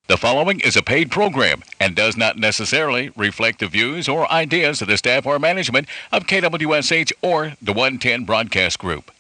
The following is a paid program and does not necessarily reflect the views or ideas of the staff or management of KWSH or the 110 Broadcast Group.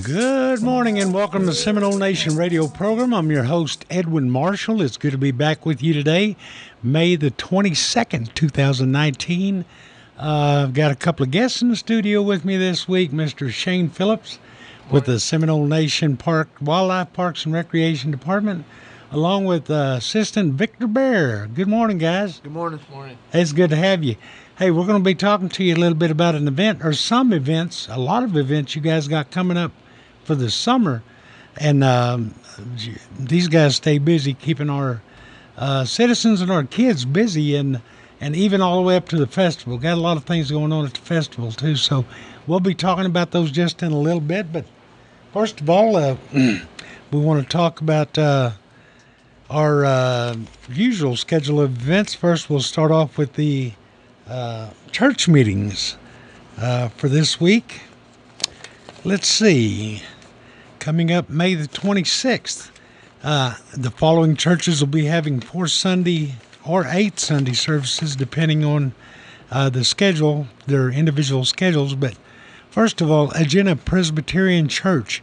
Good morning and welcome to the Seminole Nation radio program. I'm your host, Edwin Marshall. It's good to be back with you today, May the 22nd, 2019. I've got a couple of guests in the studio with me this week, Mr. Shane Phillips with the Seminole Nation Wildlife Parks and Recreation Department, along with Assistant Victor Bear. Good morning, guys. Good morning. Good morning. It's good to have you. Hey, we're going to be talking to you a little bit about an event, or some events, a lot of events you guys got coming up for the summer, and these guys stay busy keeping our citizens and our kids busy, and even all the way up to the festival. Got a lot of things going on at the festival too, so we'll be talking about those just in a little bit. But first of all, we want to talk about our usual schedule of events. First, we'll start off with the church meetings for this week. Let's see. Coming up May the 26th, the following churches will be having 4 Sunday or 8 Sunday services, depending on the schedule, their individual schedules. But first of all, Agena Presbyterian Church,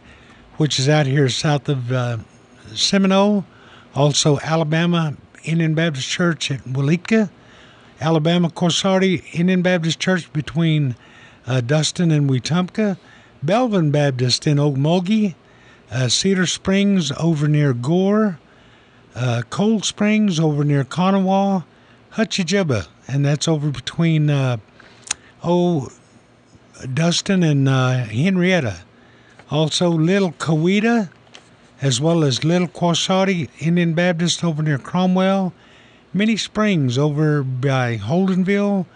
which is out here south of Seminole. Also, Alabama Indian Baptist Church at Waleetka. Alabama Corsardi Indian Baptist Church between Dustin and Wetumpka. Belvin Baptist in Okmulgee, Cedar Springs over near Gore, Cold Springs over near Conawa, Hutchijibba, and that's over between Dustin and Henrietta. Also Little Coweta, as well as Little Quasati Indian Baptist over near Cromwell, Many Springs over by Holdenville,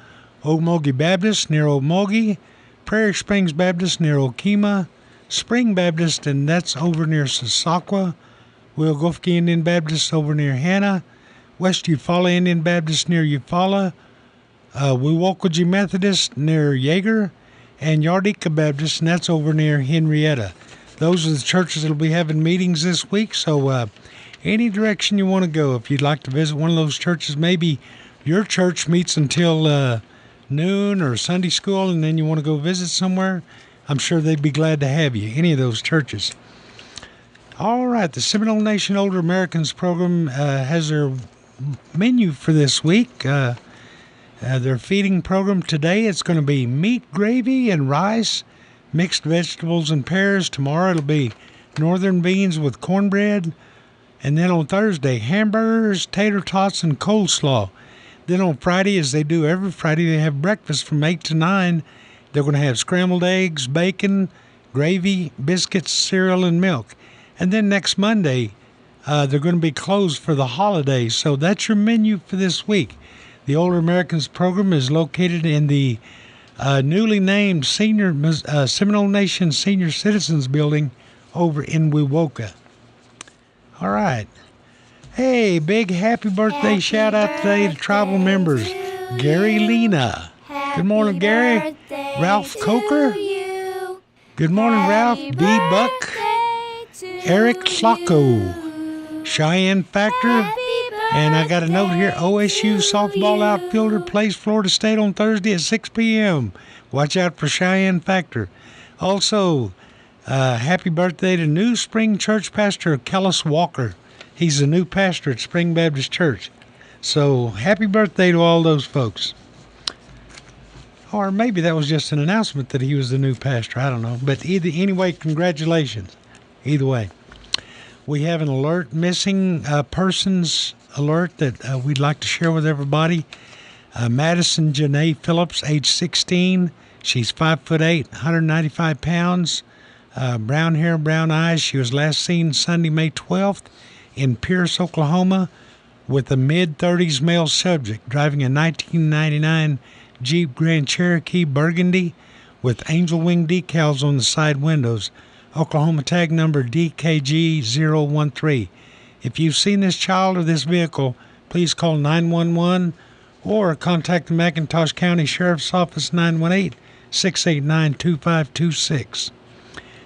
Okmulgee Baptist near Okmulgee, Prairie Springs Baptist near Okemah, Spring Baptist, and that's over near Sasakwa, Willgofke Indian Baptist over near Hannah, West Eufaula Indian Baptist near Eufaula, Wewokoji Methodist near Yeager, and Yardika Baptist, and that's over near Henrietta. Those are the churches that will be having meetings this week, so any direction you want to go, if you'd like to visit one of those churches, maybe your church meets until noon or Sunday school, and then you want to go visit somewhere, I'm sure they'd be glad to have you, any of those churches. All right, the Seminole Nation Older Americans program has their menu for this week. Their feeding program today, it's going to be meat, gravy, and rice, mixed vegetables and pears. Tomorrow it'll be northern beans with cornbread. And then on Thursday, hamburgers, tater tots, and coleslaw. Then on Friday, as they do every Friday, they have breakfast from 8 to 9. They're going to have scrambled eggs, bacon, gravy, biscuits, cereal, and milk. And then next Monday, they're going to be closed for the holidays. So that's your menu for this week. The Older Americans program is located in the newly named Seminole Nation Senior Citizens Building over in Wewoka. All right. Hey, big happy birthday shout out today to tribal members. Gary Lena. Good morning, Gary. Ralph Coker. Good morning, Ralph. D. Buck. Eric Flacco. Cheyenne Factor. And I got a note here. OSU softball outfielder plays Florida State on Thursday at 6 p.m. Watch out for Cheyenne Factor. Also, happy birthday to New Spring Church pastor Kellis Walker. He's the new pastor at Spring Baptist Church. So happy birthday to all those folks. Or maybe that was just an announcement that he was the new pastor. I don't know. But anyway, congratulations. Either way. We have an alert, missing persons alert that we'd like to share with everybody. Madison Janae Phillips, age 16. She's 5'8", 195 pounds. brown hair, brown eyes. She was last seen Sunday, May 12th in Pierce, Oklahoma, with a mid-30s male subject driving a 1999 Jeep Grand Cherokee Burgundy with angel wing decals on the side windows. Oklahoma tag number DKG013. If you've seen this child or this vehicle, please call 911 or contact the McIntosh County Sheriff's Office 918-689-2526.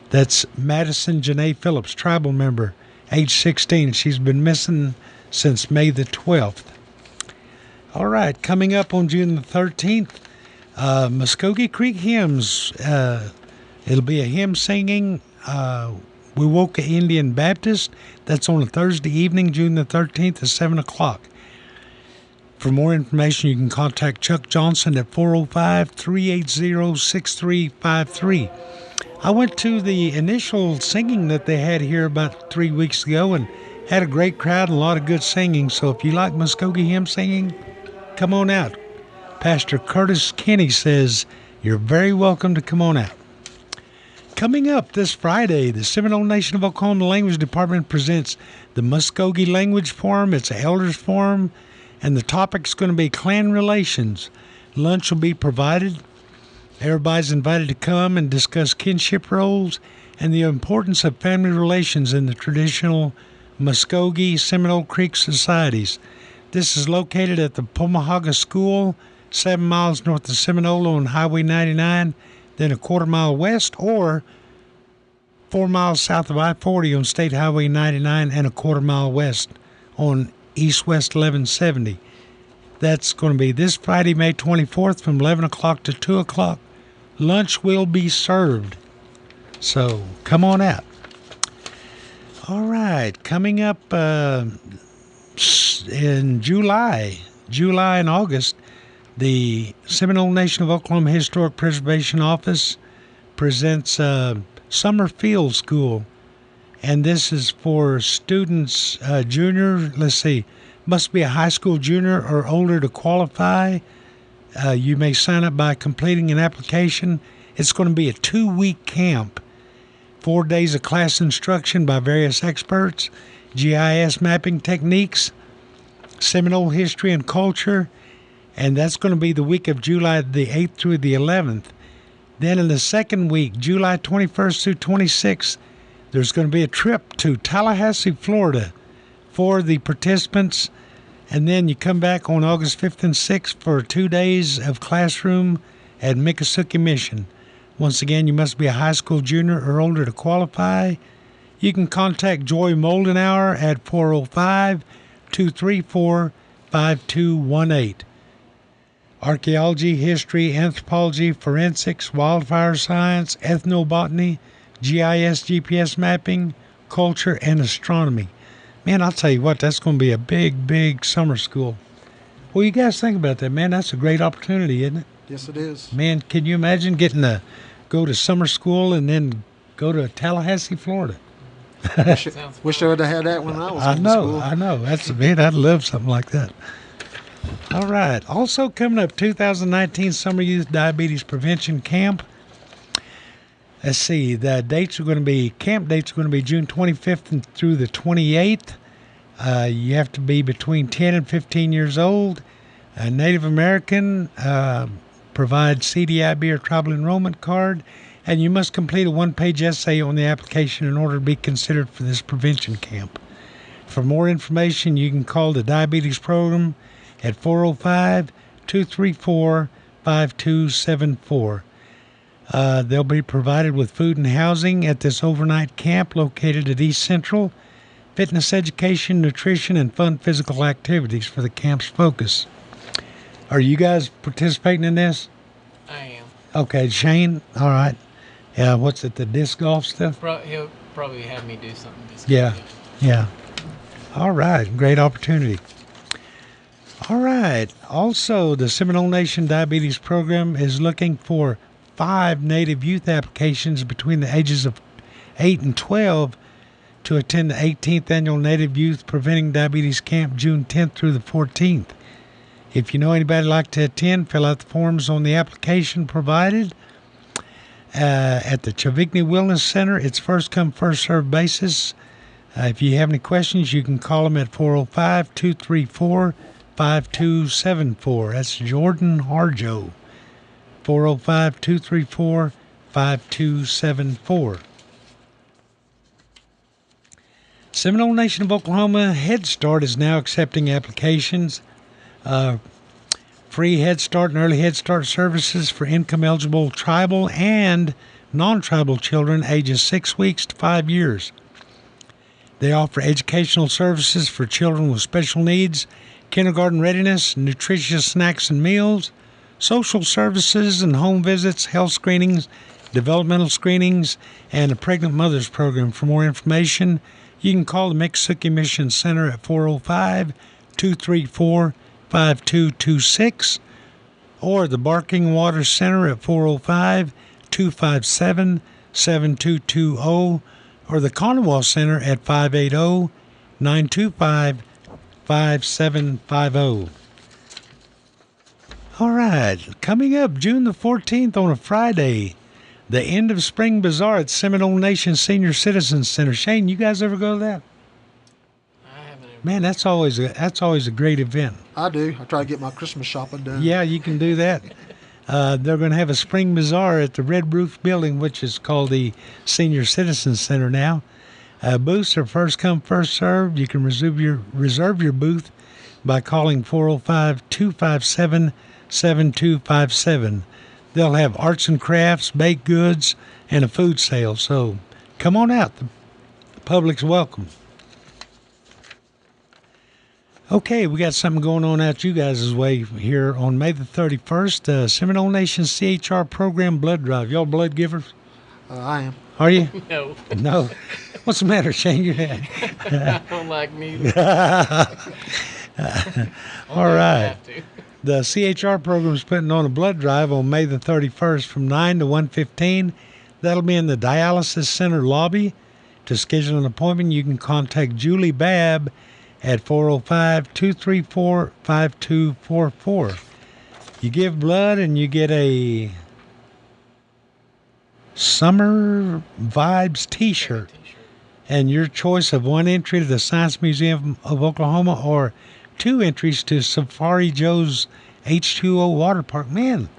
That's Madison Janae Phillips, tribal member, age 16. She's been missing since May the 12th. All right, coming up on June the 13th, Muskogee Creek Hymns. It'll be a hymn singing. Wewoka Indian Baptist. That's on a Thursday evening, June the 13th at 7 o'clock. For more information, you can contact Chuck Johnson at 405-380-6353. I went to the initial singing that they had here about 3 weeks ago and had a great crowd and a lot of good singing. So if you like Muskogee hymn singing, come on out. Pastor Curtis Kinney says you're very welcome to come on out. Coming up this Friday, the Seminole Nation of Oklahoma Language Department presents the Muskogee Language Forum. It's an elders forum, and the topic's going to be clan relations. Lunch will be provided. Everybody's invited to come and discuss kinship roles and the importance of family relations in the traditional Muskogee Seminole Creek societies. This is located at the Pomahaga School, 7 miles north of Seminole on Highway 99, then a quarter mile west, or 4 miles south of I-40 on State Highway 99 and a quarter mile west on East-West 1170. That's going to be this Friday, May 24th from 11 o'clock to 2 o'clock. Lunch will be served, so come on out. All right, coming up in July and August, the Seminole Nation of Oklahoma Historic Preservation Office presents Summer Field School, and this is for students, must be a high school junior or older to qualify. You may sign up by completing an application. It's going to be a 2-week camp, 4 days of class instruction by various experts, GIS mapping techniques, Seminole history and culture, and that's going to be the week of July the 8th through the 11th. Then in the second week, July 21st through 26th, there's going to be a trip to Tallahassee, Florida for the participants. And then you come back on August 5th and 6th for 2 days of classroom at Miccosukee Mission. Once again, you must be a high school junior or older to qualify. You can contact Joy Moldenauer at 405-234-5218. Archaeology, history, anthropology, forensics, wildfire science, ethnobotany, GIS, GPS mapping, culture, and astronomy. Man, I'll tell you what, that's going to be a big, big summer school. Well, you guys think about that, man. That's a great opportunity, isn't it? Yes, it is. Man, can you imagine getting to go to summer school and then go to Tallahassee, Florida? Wish I would have had that when I was in school. I know. Man, I'd love something like that. All right. Also coming up, 2019 Summer Youth Diabetes Prevention Camp. Let's see. The camp dates are going to be June 25th through the 28th. You have to be between 10 and 15 years old. A Native American, provide CDIB or tribal enrollment card, and you must complete a 1-page essay on the application in order to be considered for this prevention camp. For more information, you can call the diabetes program at 405-234-5274. They'll be provided with food and housing at this overnight camp located at East Central. Fitness education, nutrition, and fun physical activities for the camp's focus. Are you guys participating in this? I am. Okay, Shane? All right. What's it, the disc golf stuff? He'll probably have me do something. Yeah. All right, great opportunity. All right. Also, the Seminole Nation Diabetes Program is looking for 5 Native youth applications between the ages of 8 and 12 to attend the 18th Annual Native Youth Preventing Diabetes Camp, June 10th through the 14th. If you know anybody who'd like to attend, fill out the forms on the application provided. at the Chavigny Wellness Center. It's first come, first served basis. If you have any questions, you can call them at 405-234-5274. That's Jordan Harjo. 405-234-5274. Seminole Nation of Oklahoma Head Start is now accepting applications. Free Head Start and Early Head Start services for income-eligible tribal and non-tribal children ages 6 weeks to 5 years. They offer educational services for children with special needs, kindergarten readiness, nutritious snacks and meals, social services and home visits, health screenings, developmental screenings, and a pregnant mother's program. For more information, you can call the Miccosukee Mission Center at 405-234-5226 or the Barking Water Center at 405-257-7220 or the Conowal Center at 580-925-5750. All right, coming up June the 14th on a Friday, the End of Spring Bazaar at Seminole Nation Senior Citizens Center. Shane, you guys ever go to that? I haven't ever. Man, that's always a great event. I do. I try to get my Christmas shopping done. Yeah, you can do that. They're going to have a spring bazaar at the Red Roof Building, which is called the Senior Citizens Center now. Booths are first come, first served. You can reserve your booth by calling 405-257-7257. They'll have arts and crafts, baked goods, and a food sale. So come on out. The public's welcome. Okay, we got something going on out you guys' way here on May the 31st. Seminole Nation CHR program blood drive. Y'all blood givers? I am. Are you? No, No. What's the matter, Shane? I don't like me. All right. Have to. The CHR program is putting on a blood drive on May the 31st from 9 to 1:15. That'll be in the Dialysis Center lobby. To schedule an appointment, you can contact Julie Babb at 405-234-5244. You give blood and you get a Summer Vibes t-shirt and your choice of one entry to the Science Museum of Oklahoma or 2 entries to Safari Joe's H2O water park. Man,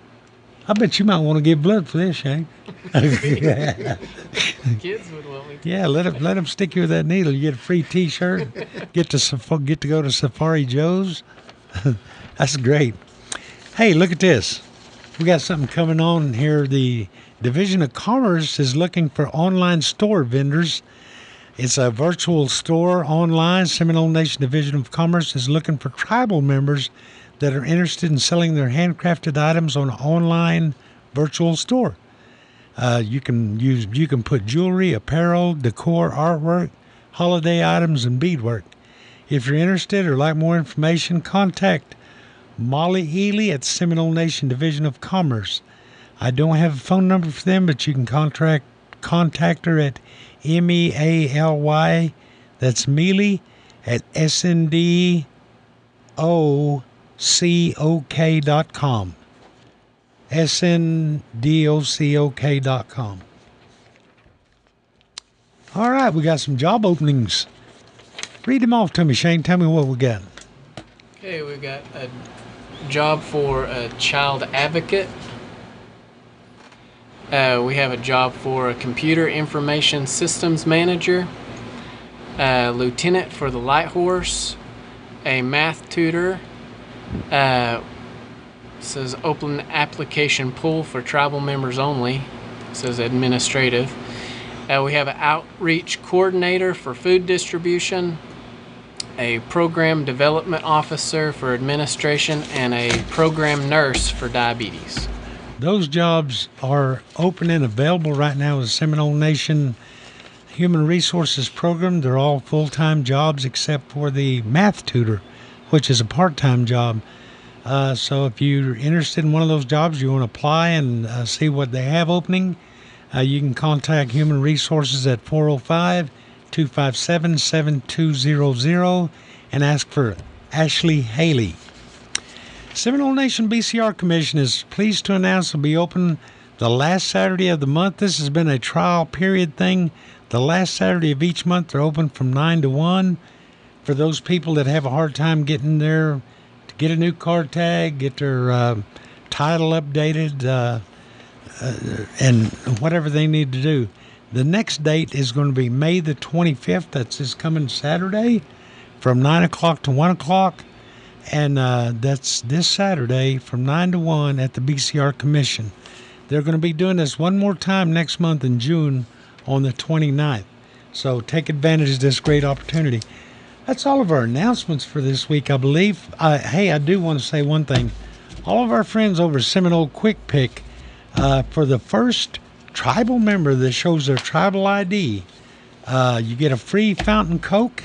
I bet you might want to give blood for this, Shane. Kids would want me to. Yeah, let them stick you with that needle. You get a free T-shirt. Get to go to Safari Joe's. That's great. Hey, look at this. We got something coming on here. The Division of Commerce is looking for online store vendors. It's a virtual store online. Seminole Nation Division of Commerce is looking for tribal members that are interested in selling their handcrafted items on an online virtual store. You can put jewelry, apparel, decor, artwork, holiday items, and beadwork. If you're interested or like more information, contact Molly Ely at Seminole Nation Division of Commerce. I don't have a phone number for them, but you can contact her at MEALY, that's Mealy, at SNDOCOK.com. SNDOCOK.com. All right, we got some job openings. Read them off to me, Shane. Tell me what we got. Okay, we got a job for a child advocate. We have a job for a computer information systems manager, a lieutenant for the light horse, a math tutor. Says open application pool for tribal members only. Says administrative. We have an outreach coordinator for food distribution, a program development officer for administration, and a program nurse for diabetes. Those jobs are open and available right now with the Seminole Nation Human Resources Program. They're all full-time jobs except for the math tutor, which is a part-time job. So if you're interested in one of those jobs, you want to apply and see what they have opening, you can contact Human Resources at 405-257-7200 and ask for Ashley Haley. Seminole Nation BCR Commission is pleased to announce will be open the last Saturday of the month. This has been a trial period thing. The last Saturday of each month, they're open from 9 to 1. For those people that have a hard time getting there to get a new car tag, get their title updated, and whatever they need to do. The next date is going to be May the 25th. That's this coming Saturday from 9 o'clock to 1 o'clock. And that's this Saturday from 9 to 1 at the BCR Commission. They're going to be doing this one more time next month in June on the 29th. So take advantage of this great opportunity. That's all of our announcements for this week, I believe. Hey, I do want to say one thing. All of our friends over Seminole Quick Pick, for the first tribal member that shows their tribal ID, you get a free fountain Coke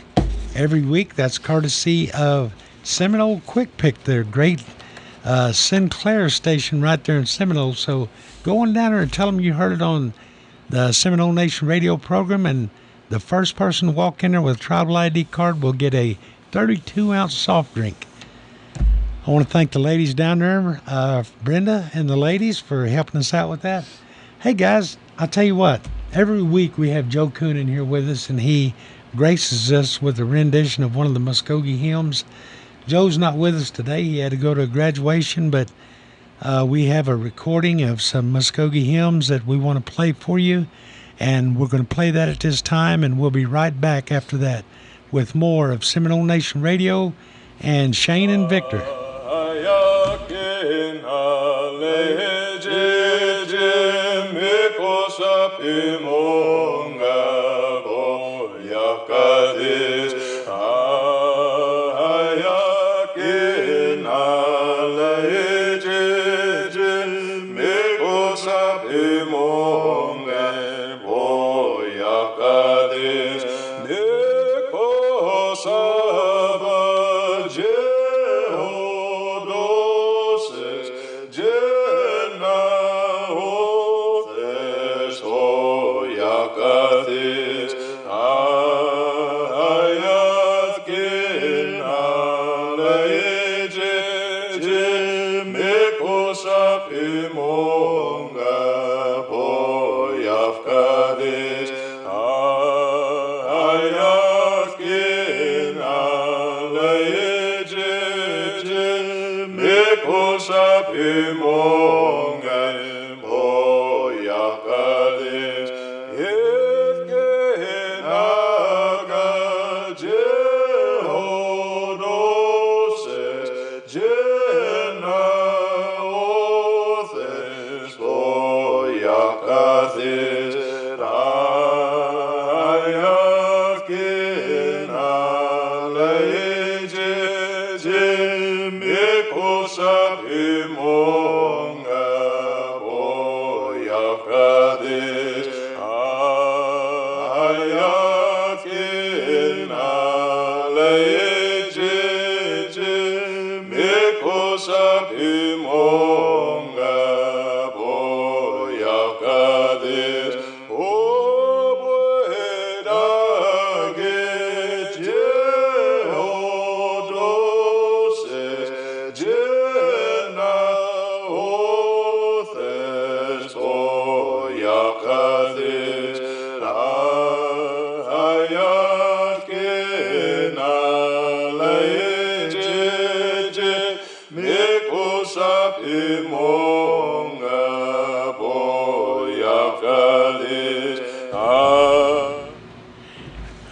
every week. That's courtesy of Seminole Quick Pick, their great Sinclair station right there in Seminole. So go on down there and tell them you heard it on the Seminole Nation radio program, and the first person to walk in there with a tribal ID card will get a 32-ounce soft drink. I want to thank the ladies down there, Brenda and the ladies, for helping us out with that. Hey, guys, I'll tell you what. Every week we have Joe Coon in here with us, and he graces us with a rendition of one of the Muskogee hymns. Joe's not with us today. He had to go to a graduation, but we have a recording of some Muskogee hymns that we want to play for you, and we're going to play that at this time, and we'll be right back after that with more of Seminole Nation Radio and Shane and Victor.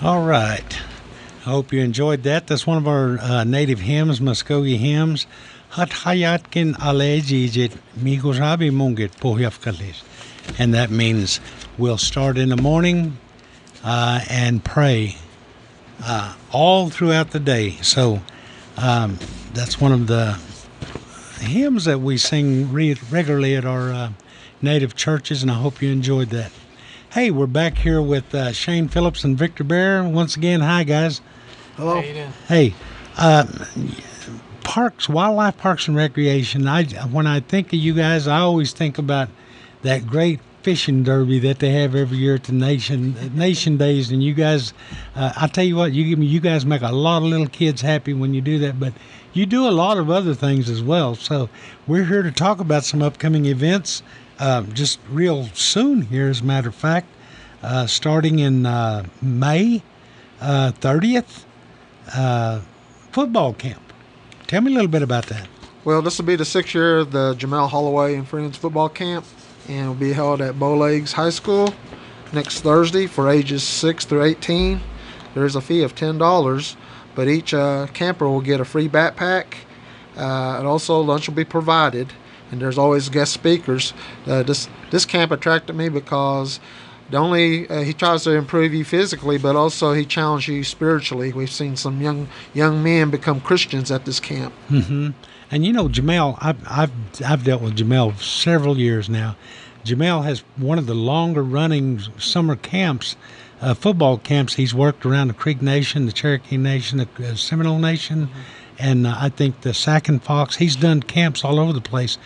All right. I hope you enjoyed that. That's one of our native hymns, Muskogee hymns. And that means we'll start in the morning and pray all throughout the day. So that's one of the hymns that we sing regularly at our native churches, and I hope you enjoyed that. Hey, we're back here with Shane Phillips and Victor Bear. Once again, hi, guys. Hello. How you doing? Hey, parks, wildlife parks and recreation. When I think of you guys, I always think about that great fishing derby that they have every year at the Nation Days. And you guys, I tell you what, you guys make a lot of little kids happy when you do that. But you do a lot of other things as well. So we're here to talk about some upcoming events just real soon here, as a matter of fact, starting in May 30th, football camp. Tell me a little bit about that. Well, this will be the 6th year of the Jamel Holloway and Friends football camp, and it will be held at Bowlegs High School next Thursday for ages 6 through 18. There is a fee of $10, but each camper will get a free backpack, and also lunch will be provided, and there's always guest speakers. This camp attracted me because he tries to improve you physically, but also he challenges you spiritually. We've seen some young men become Christians at this camp. Mm-hmm. And you know, Jamel, I've dealt with Jamel several years now. Jamel has one of the longer running summer camps, football camps. He's worked around the Creek Nation, the Cherokee Nation, the Seminole Nation, mm-hmm. and I think the Sac and Fox. He's done camps all over the place.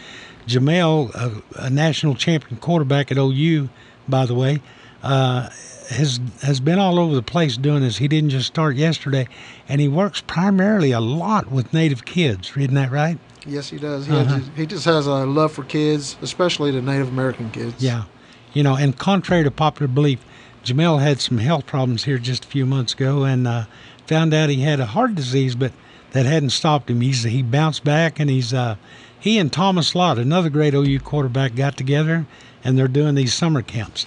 Jamel, a national champion quarterback at OU, by the way, has been all over the place doing this. He didn't just start yesterday, and he works primarily a lot with Native kids. Isn't that right? Yes, he does. He just has a love for kids, especially the Native American kids. Yeah. You know, and contrary to popular belief, Jamel had some health problems here just a few months ago, and found out he had a heart disease, but that hadn't stopped him. He bounced back, and he and Thomas Lott, another great OU quarterback, got together, and they're doing these summer camps.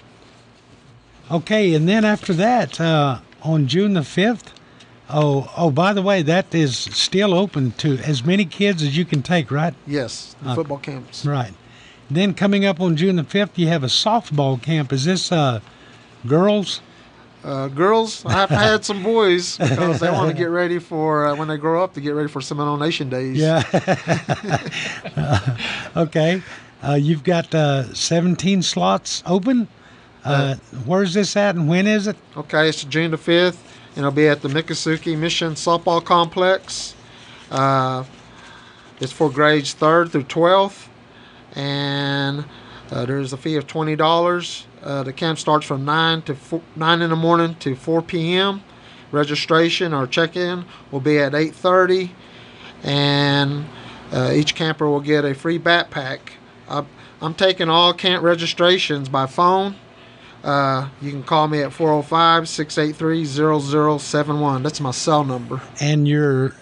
Okay, and then after that, on June the 5th, by the way, that is still open to as many kids as you can take, right? Yes, the football camps. Right. Then coming up on June the 5th, you have a softball camp. Is this girls? Girls, I've had some boys because they want to get ready for, when they grow up, to get ready for Seminole Nation days. Yeah. Okay. You've got 17 slots open. Where's this at and when is it? Okay, it's June the 5th, and it'll be at the Miccosukee Mission Softball Complex. It's for grades 3rd through 12th, and there's a fee of $20. The camp starts from 9 in the morning to 4 p.m. Registration or check-in will be at 8:30, and each camper will get a free backpack. I'm taking all camp registrations by phone. You can call me at 405-683-0071. That's my cell number. And your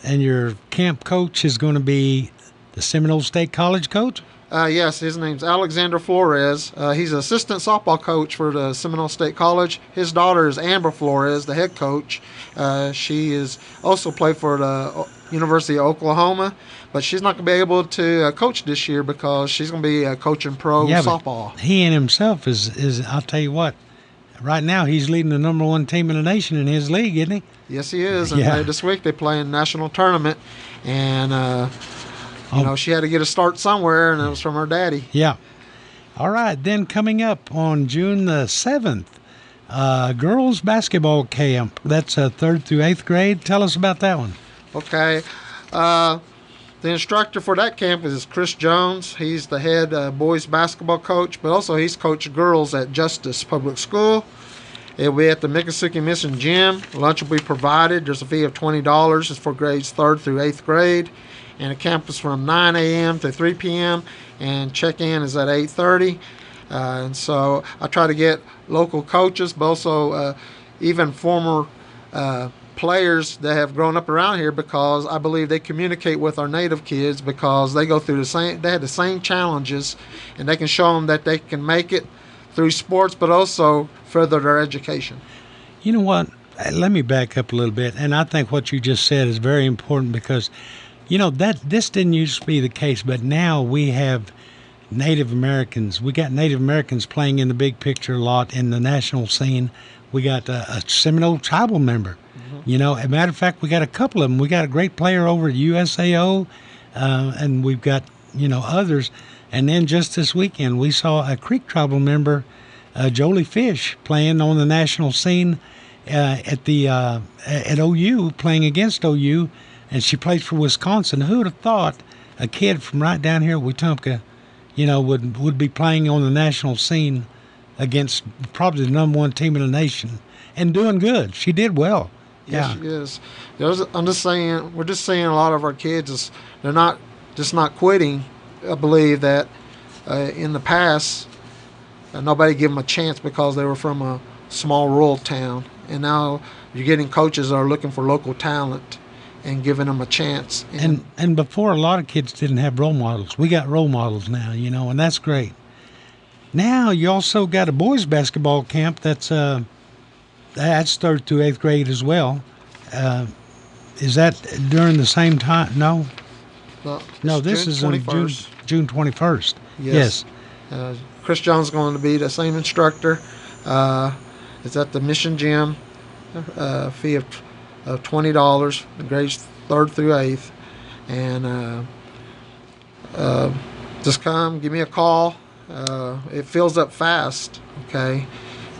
camp coach is going to be the Seminole State College coach? Yes, his name's Alexander Flores. He's an assistant softball coach for the Seminole State College. His daughter is Amber Flores, the head coach. She is also played for the University of Oklahoma, but she's not going to be able to coach this year because she's going to be coaching pro softball. He in himself is I'll tell you what, right now he's leading the number one team in the nation in his league, isn't he? Yes, he is. And this week they play in a national tournament, and she had to get a start somewhere, and it was from her daddy. Yeah. All right, then coming up on June the 7th, girls basketball camp. That's 3rd through 8th grade. Tell us about that one. Okay. The instructor for that camp is Chris Jones. He's the head boys basketball coach, but also he's coached girls at Justice Public School. It'll be at the Miccosukee Mission Gym. Lunch will be provided. There's a fee of $20. It's for grades 3rd through 8th grade. And the camp is from 9 a.m. to 3 p.m. and check-in is at 8:30. And so I try to get local coaches, but also even former players that have grown up around here, because I believe they communicate with our native kids because they go through they had the same challenges, and they can show them that they can make it through sports, but also further their education. You know what? Let me back up a little bit, and I think what you just said is very important because, you know, this didn't used to be the case, but now we have Native Americans. We got Native Americans playing in the big picture a lot in the national scene. We got a Seminole tribal member. Mm-hmm. You know, as a matter of fact, we got a couple of them. We got a great player over at USAO, and we've got, others. And then just this weekend, we saw a Creek tribal member, Jolie Fish, playing on the national scene at OU, playing against OU. And she plays for Wisconsin. Who would have thought a kid from right down here at Wetumpka, would be playing on the national scene against probably the number one team in the nation and doing good. She did well. Yes, she is. I'm just saying, we're just seeing a lot of our kids they're not quitting. I believe that in the past nobody gave them a chance because they were from a small rural town. And now you're getting coaches that are looking for local talent and giving them a chance. And before, a lot of kids didn't have role models. We got role models now, and that's great. Now you also got a boys basketball camp that's 3rd through 8th grade as well. Is that during the same time? No, this is on June 21st. Yes. Chris Jones is going to be the same instructor. It's at the Mission Gym. Fee of $20, grades 3rd through 8th, and just come, give me a call. It fills up fast, okay,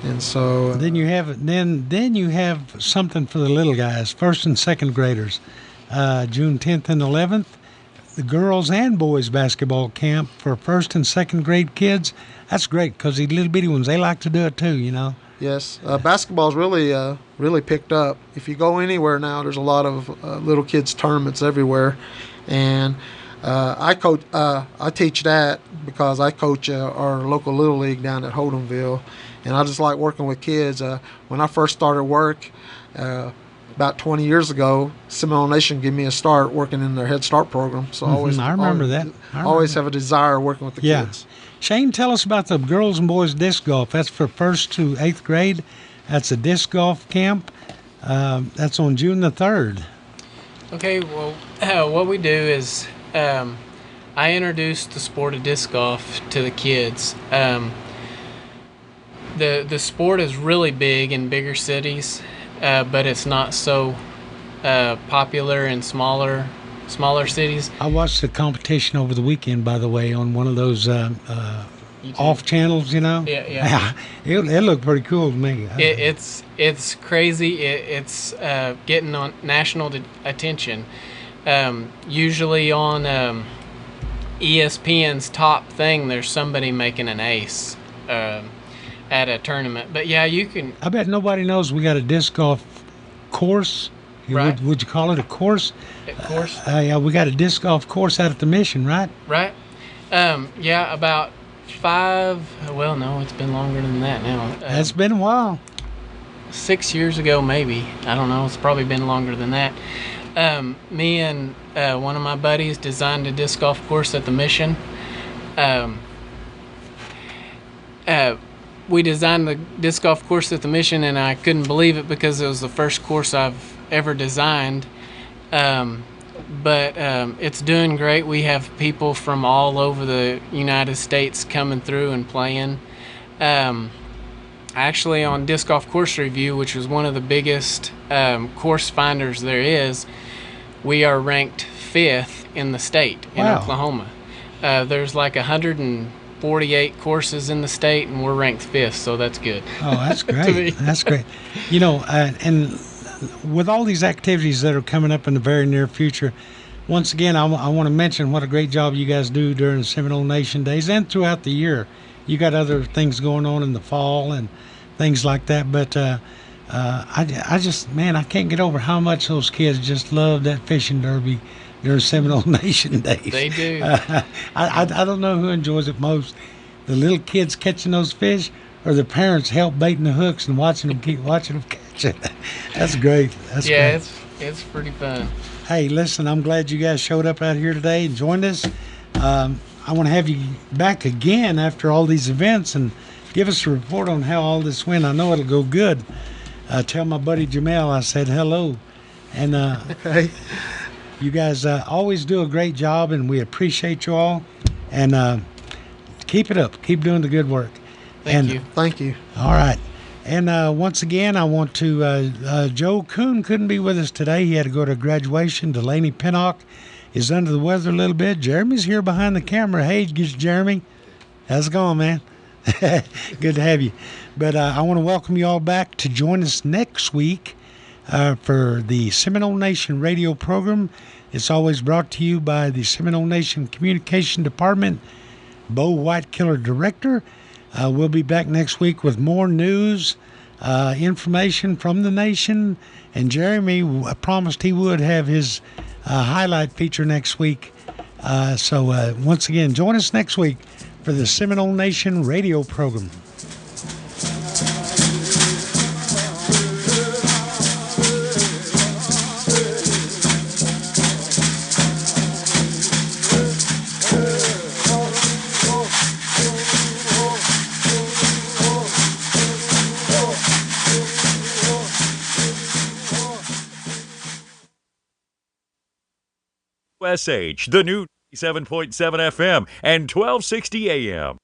and so then you have something for the little guys, 1st and 2nd graders, June 10th and 11th. The girls and boys basketball camp for 1st and 2nd grade kids. That's great because the little bitty ones, they like to do it too, Yes, basketball's really picked up. If you go anywhere now, there's a lot of little kids tournaments everywhere, and I teach that because I coach our local little league down at Holdenville, and I just like working with kids. When I first started work about 20 years ago, Seminole Nation gave me a start working in their Head Start program. So I remember that. I always have a desire working with the kids. Shane, tell us about the girls and boys disc golf. That's for 1st to 8th grade. That's a disc golf camp. That's on June the 3rd. Okay, well, what we do is I introduce the sport of disc golf to the kids. The sport is really big in bigger cities, but it's not so popular in smaller cities. I watched the competition over the weekend, by the way, on one of those off channels, Yeah. It looked pretty cool to me. It's crazy. It's getting on national attention. Usually on ESPN's top thing, there's somebody making an ace at a tournament. But yeah, you can. I bet nobody knows we got a disc golf course. Right. Would you call it a course? A course? Yeah, we got a disc golf course out at the Mission, right? Right. Yeah, about 5. Well, no, it's been longer than that now. It's been a while. 6 years ago, maybe. I don't know. It's probably been longer than that. Me and one of my buddies designed a disc golf course at the Mission. We designed the disc golf course at the Mission, and I couldn't believe it because it was the first course I've ever designed. But it's doing great. We have people from all over the United States coming through and playing. Actually, on Disc Golf Course Review, which is one of the biggest course finders there is, we are ranked 5th in the state in Oklahoma. There's like 148 courses in the state, and we're ranked 5th, so that's good. Oh, that's great. That's great. And with all these activities that are coming up in the very near future, once again, I want to mention what a great job you guys do during the Seminole Nation Days and throughout the year. You got other things going on in the fall and things like that, but I just, man, I can't get over how much those kids just love that fishing derby during Seminole Nation Days. They do. I don't know who enjoys it most, the little kids catching those fish or the parents help baiting the hooks and watching them catch it. That's great. That's great. It's pretty fun. Hey, listen, I'm glad you guys showed up out here today and joined us. I want to have you back again after all these events and give us a report on how all this went. I know it'll go good. Tell my buddy Jamel I said hello. And hey. You guys always do a great job, and we appreciate you all. And keep it up. Keep doing the good work. Thank you. Thank you. All right. And once again, I want to, Joe Kuhn couldn't be with us today. He had to go to graduation. Delaney Pinnock is under the weather a little bit. Jeremy's here behind the camera. Hey, Jeremy. How's it going, man? Good to have you. But I want to welcome you all back to join us next week for the Seminole Nation radio program. It's always brought to you by the Seminole Nation Communication Department, Bo Whitekiller Director. We'll be back next week with more news, information from the nation, and Jeremy promised he would have his highlight feature next week. So once again, join us next week for the Seminole Nation radio program. KWSH, the new 7.7 FM and 1260 AM.